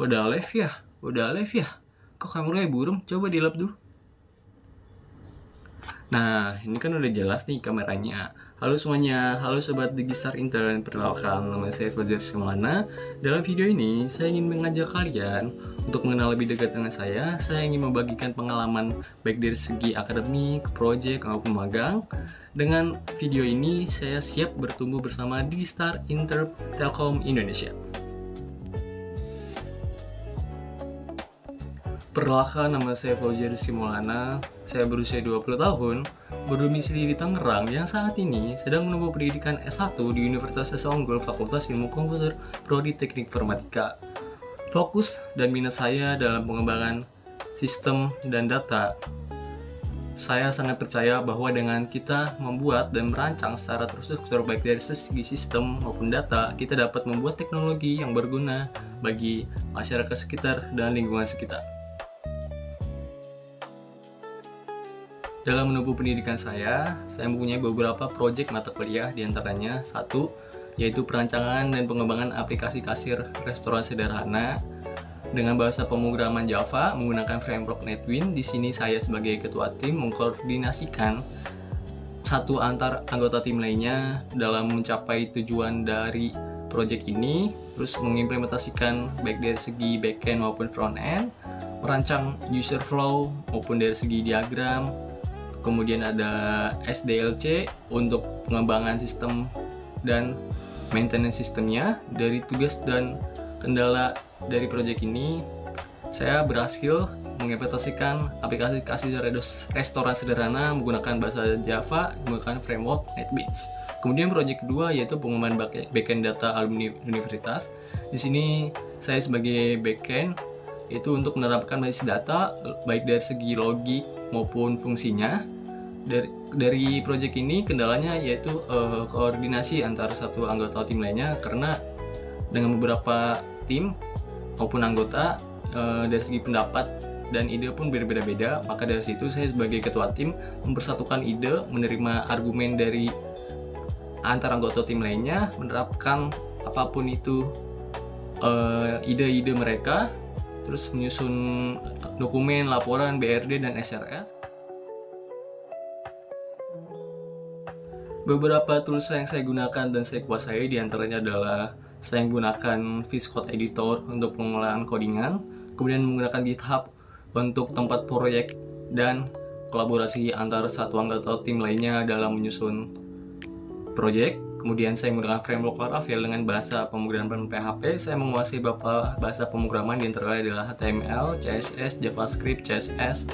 Udah live ya? Udah live ya? Kok kameranya buram? Coba di lap dulu. Nah, ini kan udah jelas nih kameranya. Halo semuanya, halo sobat Digistar Intern. Perkenalkan, nama saya Fajar Semana. Dalam video ini, saya ingin mengajak kalian untuk mengenal lebih dekat dengan saya. Saya ingin membagikan pengalaman baik dari segi akademik, proyek, maupun magang. Dengan video ini, saya siap bertumbuh bersama Digistar Intern Telkom Indonesia. Perkenalkan, nama saya Fajar Simulana. Saya berusia 20 tahun, berdomisili di Tangerang yang saat ini sedang menempuh pendidikan S1 di Universitas Esa Unggul Fakultas Ilmu Komputer Prodi Teknik Informatika. Fokus dan minat saya dalam pengembangan sistem dan data. Saya sangat percaya bahwa dengan kita membuat dan merancang secara terstruktur baik dari segi sistem maupun data, kita dapat membuat teknologi yang berguna bagi masyarakat sekitar dan lingkungan sekitar. Dalam menempuh pendidikan saya mempunyai beberapa proyek mata kuliah, diantaranya satu, yaitu perancangan dan pengembangan aplikasi kasir restoran sederhana dengan bahasa pemrograman Java menggunakan framework NetWin. Di sini saya sebagai ketua tim mengkoordinasikan satu antar anggota tim lainnya dalam mencapai tujuan dari proyek ini, terus mengimplementasikan baik dari segi backend maupun frontend, merancang user flow maupun dari segi diagram. Kemudian ada SDLC untuk pengembangan sistem dan maintenance sistemnya. Dari tugas dan kendala dari proyek ini, saya berhasil mengimplementasikan aplikasi restoran sederhana menggunakan bahasa Java menggunakan framework NetBeans. Kemudian proyek kedua yaitu pengembangan backend data alumni universitas. Di sini saya sebagai backend itu untuk menerapkan basis data baik dari segi logik maupun fungsinya. Dari proyek ini kendalanya yaitu koordinasi antara satu anggota tim lainnya, karena dengan beberapa tim maupun anggota dari segi pendapat dan ide pun berbeda-beda. Maka dari situ saya sebagai ketua tim mempersatukan ide, menerima argumen dari antar anggota tim lainnya, menerapkan apapun itu ide-ide mereka, terus menyusun dokumen, laporan, BRD, dan SRS. Beberapa tools yang saya gunakan dan saya kuasai diantaranya adalah saya menggunakan VS Code Editor untuk pengolahan codingan, kemudian menggunakan GitHub untuk tempat proyek dan kolaborasi antara satu anggota tim lainnya dalam menyusun proyek. Kemudian saya menggunakan framework Laravel dengan bahasa pemrograman PHP. Saya menguasai beberapa bahasa pemrograman diantaranya adalah HTML, CSS, JavaScript, CSS,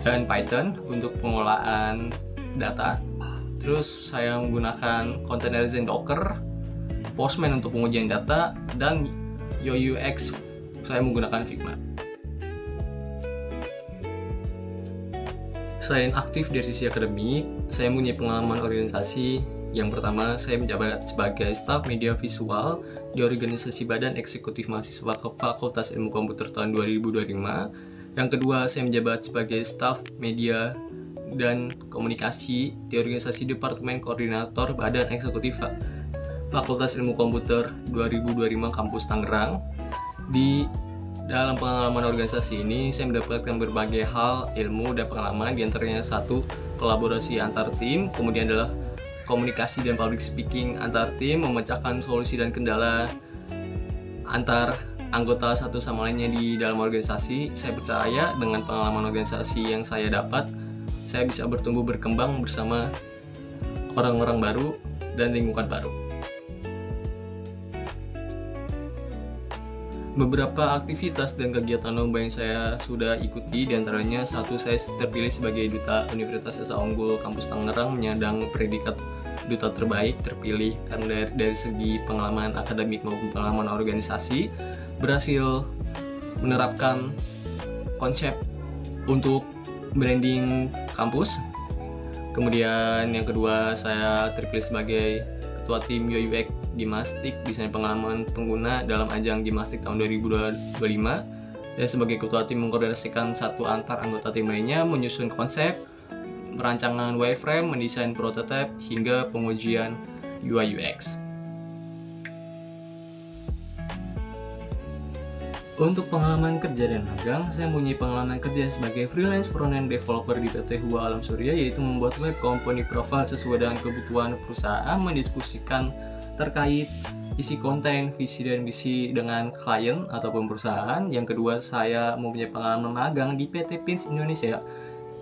dan Python untuk pengolahan data. Terus saya menggunakan containerizing Docker, Postman untuk pengujian data, dan UX saya menggunakan Figma. Selain aktif dari sisi akademik, saya mempunyai pengalaman organisasi. Yang pertama, saya menjabat sebagai staf media visual di organisasi Badan Eksekutif Mahasiswa Fakultas Ilmu Komputer tahun 2025. Yang kedua, saya menjabat sebagai staf media dan komunikasi di organisasi Departemen Koordinator Badan Eksekutif Fakultas Ilmu Komputer 2025 Kampus Tangerang. Di dalam pengalaman organisasi ini, saya mendapatkan berbagai hal, ilmu, dan pengalaman, diantaranya satu, kolaborasi antar tim, kemudian adalah komunikasi dan public speaking antar tim, memecahkan solusi dan kendala antar anggota satu sama lainnya di dalam organisasi. Saya percaya dengan pengalaman organisasi yang saya dapat, saya bisa bertumbuh berkembang bersama orang-orang baru dan lingkungan baru. Beberapa aktivitas dan kegiatan lomba yang saya sudah ikuti, diantaranya satu, saya terpilih sebagai duta Universitas Esa Unggul Kampus Tangerang menyandang predikat duta terbaik, terpilih karena dari segi pengalaman akademik maupun pengalaman organisasi, berhasil menerapkan konsep untuk branding kampus. Kemudian yang kedua, saya terpilih sebagai ketua tim UX Gimnastik desain pengalaman pengguna dalam ajang Gimnastik tahun 2025, dan sebagai ketua tim mengkoordinasikan satu antar anggota tim lainnya, menyusun konsep, perancangan wireframe, mendesain prototipe, hingga pengujian UI UX. Untuk pengalaman kerja dan magang, saya mempunyai pengalaman kerja sebagai freelance front-end developer di PT Hua Alam Surya, yaitu membuat web company profile sesuai dengan kebutuhan perusahaan, mendiskusikan terkait isi konten, visi dan misi dengan klien ataupun perusahaan. Yang kedua, saya mempunyai pengalaman magang di PT Pins Indonesia,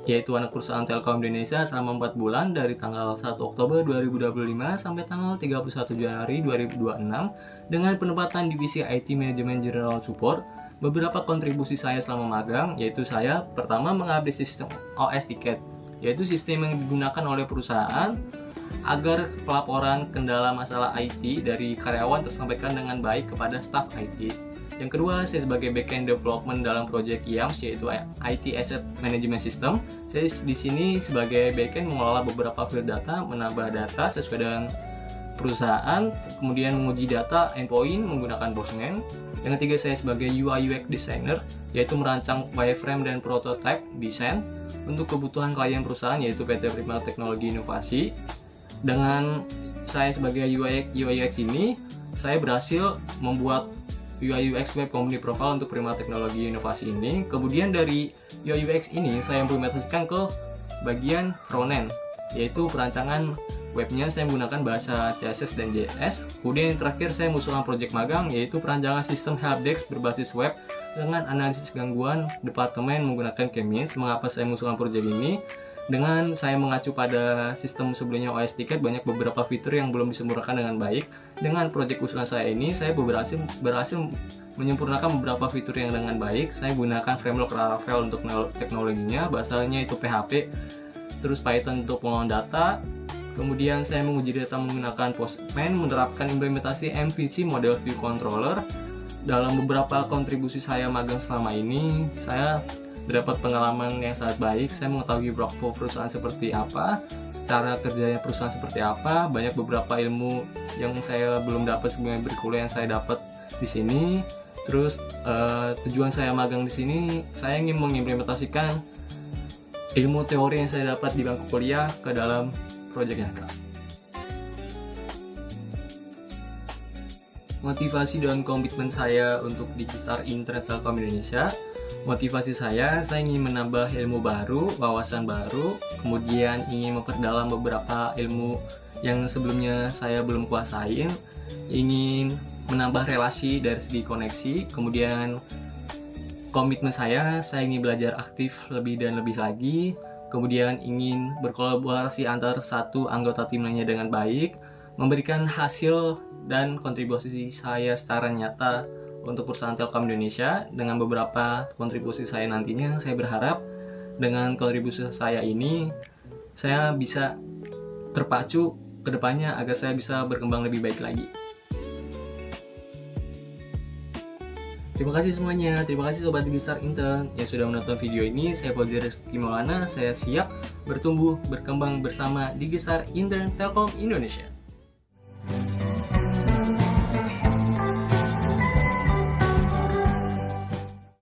yaitu anak perusahaan Telkom Indonesia selama 4 bulan dari tanggal 1 Oktober 2025 sampai tanggal 31 Januari 2026 dengan penempatan divisi IT Manajemen General Support. Beberapa kontribusi saya selama magang, yaitu saya pertama mengupdate sistem OS Ticket, yaitu sistem yang digunakan oleh perusahaan agar pelaporan kendala masalah IT dari karyawan tersampaikan dengan baik kepada staf IT. Yang kedua, saya sebagai backend development dalam project IAMS, yaitu IT Asset Management System. Saya di sini sebagai backend mengelola beberapa field data, menambah data sesuai dengan perusahaan, kemudian menguji data endpoint menggunakan Postman. Yang ketiga, saya sebagai UI UX designer, yaitu merancang wireframe dan prototype desain untuk kebutuhan klien perusahaan, yaitu PT Prima Teknologi Inovasi. Dengan saya sebagai UI UX ini, saya berhasil membuat UI UX web company profile untuk Prima Teknologi Inovasi ini. Kemudian dari UI UX ini saya implementasikan ke bagian frontend, yaitu perancangan webnya saya menggunakan bahasa CSS dan JS. Kemudian yang terakhir, saya mengusulkan project magang, yaitu perancangan sistem helpdesk berbasis web dengan analisis gangguan departemen menggunakan Kemis. Mengapa saya mengusulkan project ini? Dengan saya mengacu pada sistem sebelumnya OS Ticket, banyak beberapa fitur yang belum disempurnakan dengan baik. Dengan project usulan saya ini, saya berhasil menyempurnakan beberapa fitur yang dengan baik. Saya gunakan framework Laravel untuk teknologinya, bahasanya itu PHP, terus Python untuk pengolahan data. Kemudian saya menguji data menggunakan Postman, menerapkan implementasi MVC Model View Controller. Dalam beberapa kontribusi saya magang selama ini, saya mendapat pengalaman yang sangat baik. Saya mengetahui workflow perusahaan seperti apa, cara kerjanya perusahaan seperti apa. Banyak beberapa ilmu yang saya belum dapat sebelumnya berkuliah yang saya dapat di sini. Terus tujuan saya magang di sini, saya ingin mengimplementasikan ilmu teori yang saya dapat di bangku kuliah ke dalam proyek nyata. Motivasi dan komitmen saya untuk Digistar Internet Telkom Indonesia. Motivasi saya ingin menambah ilmu baru, wawasan baru, kemudian ingin memperdalam beberapa ilmu yang sebelumnya saya belum kuasain, ingin menambah relasi dari segi koneksi, kemudian komitmen saya ingin belajar aktif lebih dan lebih lagi, kemudian ingin berkolaborasi antar satu anggota tim lainnya dengan baik, memberikan hasil dan kontribusi saya secara nyata untuk perusahaan Telkom Indonesia. Dengan beberapa kontribusi saya nantinya, saya berharap dengan kontribusi saya ini, saya bisa terpacu ke depannya agar saya bisa berkembang lebih baik lagi. Terima kasih semuanya, terima kasih Sobat Digistar Intern yang sudah menonton video ini. Saya Fauzi Rizky Maulana, saya siap bertumbuh, berkembang bersama Digistar Intern Telkom Indonesia.